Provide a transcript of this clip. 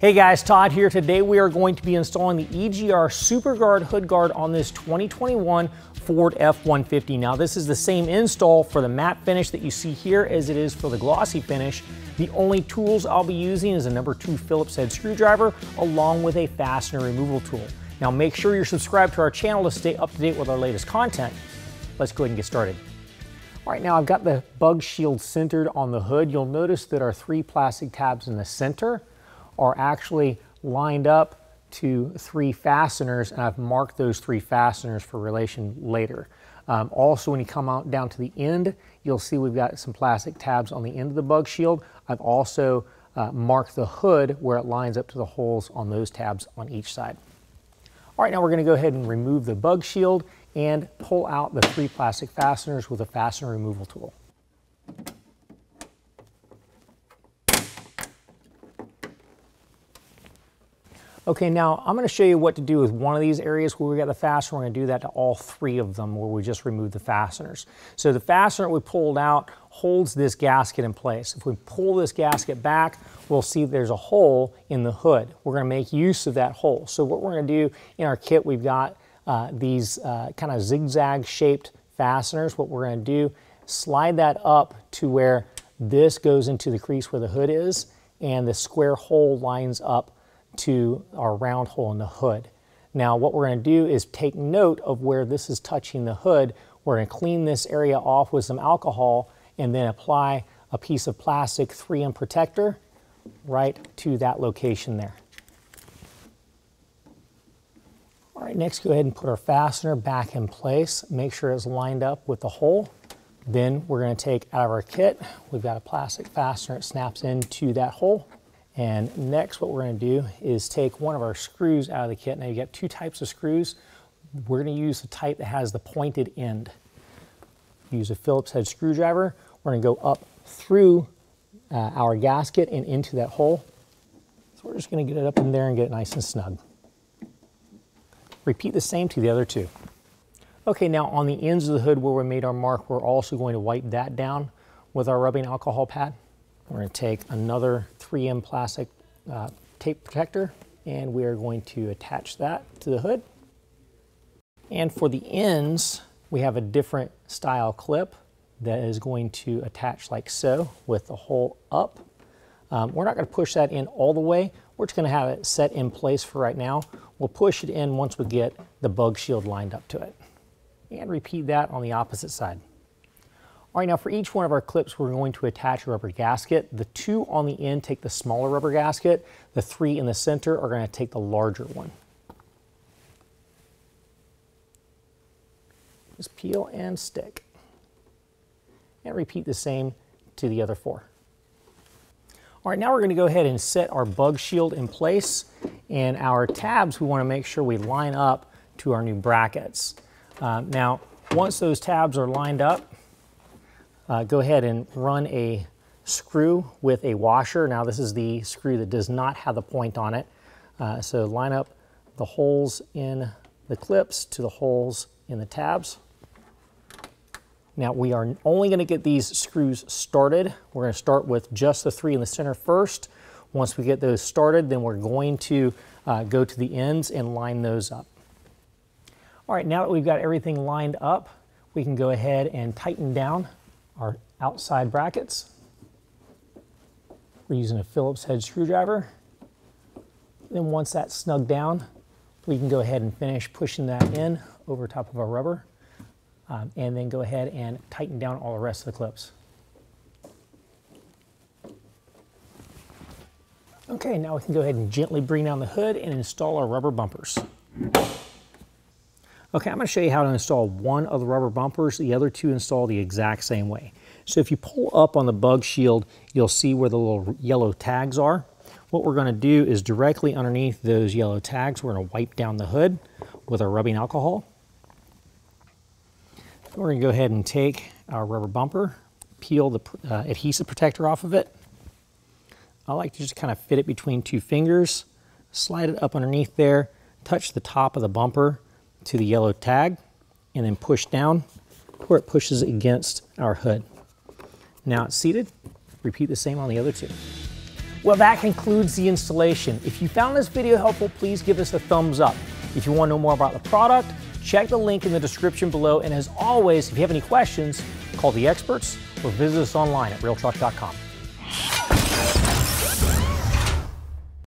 Hey guys, Todd here. Today we are going to be installing the EGR Superguard hood guard on this 2021 Ford F-150. Now this is the same install for the matte finish that you see here as it is for the glossy finish. The only tools I'll be using is a number 2 Phillips head screwdriver along with a fastener removal tool. Now make sure you're subscribed to our channel to stay up to date with our latest content. Let's go ahead and get started. All right, now I've got the bug shield centered on the hood. You'll notice that our 3 plastic tabs in the center are actually lined up to 3 fasteners, and I've marked those 3 fasteners for relation later. Also, when you come out down to the end, you'll see we've got some plastic tabs on the end of the bug shield. I've also marked the hood where it lines up to the holes on those tabs on each side. All right, now we're going to go ahead and remove the bug shield and pull out the 3 plastic fasteners with a fastener removal tool. Okay, now I'm going to show you what to do with one of these areas where we got the fastener. We're going to do that to all 3 of them where we just removed the fasteners. So the fastener we pulled out holds this gasket in place. If we pull this gasket back, we'll see there's a hole in the hood. We're going to make use of that hole. So what we're going to do in our kit, we've got these kind of zigzag shaped fasteners. What we're going to do, slide that up to where this goes into the crease where the hood is, and the square hole lines up to our round hole in the hood. Now what we're going to do is take note of where this is touching the hood. We're going to clean this area off with some alcohol and then apply a piece of plastic 3M protector right to that location there. All right, next go ahead and put our fastener back in place. Make sure it's lined up with the hole. Then we're going to take out of our kit, we've got a plastic fastener that snaps into that hole. And next what we're going to do is take one of our screws out of the kit. Now you got 2 types of screws. We're going to use the type that has the pointed end. Use a Phillips head screwdriver. We're going to go up through our gasket and into that hole. So we're just going to get it up in there and get it nice and snug. Repeat the same to the other 2. Okay, now on the ends of the hood where we made our mark, we're also going to wipe that down with our rubbing alcohol pad. We're going to take another 3M plastic tape protector and we are going to attach that to the hood. And for the ends, we have a different style clip that is going to attach like so with the hole up. We're not going to push that in all the way. We're just going to have it set in place for right now. We'll push it in once we get the bug shield lined up to it. And repeat that on the opposite side. All right, now for each one of our clips, we're going to attach a rubber gasket. The 2 on the end take the smaller rubber gasket. The 3 in the center are going to take the larger one. Just peel and stick. And repeat the same to the other 4. All right, now we're going to go ahead and set our bug shield in place. And our tabs, we want to make sure we line up to our new brackets. Now, once those tabs are lined up, go ahead and run a screw with a washer. Now this is the screw that does not have the point on it. So line up the holes in the clips to the holes in the tabs. Now we are only going to get these screws started. We're going to start with just the 3 in the center first. Once we get those started, then we're going to go to the ends and line those up. All right, now that we've got everything lined up, we can go ahead and tighten down our outside brackets. We're using a Phillips head screwdriver. Then once that's snugged down, we can go ahead and finish pushing that in over top of our rubber, and then go ahead and tighten down all the rest of the clips. Okay, now we can go ahead and gently bring down the hood and install our rubber bumpers. Okay, I'm going to show you how to install one of the rubber bumpers. The other 2 install the exact same way. So if you pull up on the bug shield, you'll see where the little yellow tags are. What we're going to do is directly underneath those yellow tags, we're going to wipe down the hood with our rubbing alcohol. We're going to go ahead and take our rubber bumper, peel the adhesive protector off of it. I like to just kind of fit it between 2 fingers, slide it up underneath there, touch the top of the bumper to the yellow tag, and then push down where it pushes against our hood. Now it's seated. Repeat the same on the other 2. Well, that concludes the installation. If you found this video helpful, please give us a thumbs up. If you want to know more about the product, check the link in the description below. And as always, if you have any questions, call the experts or visit us online at RealTruck.com.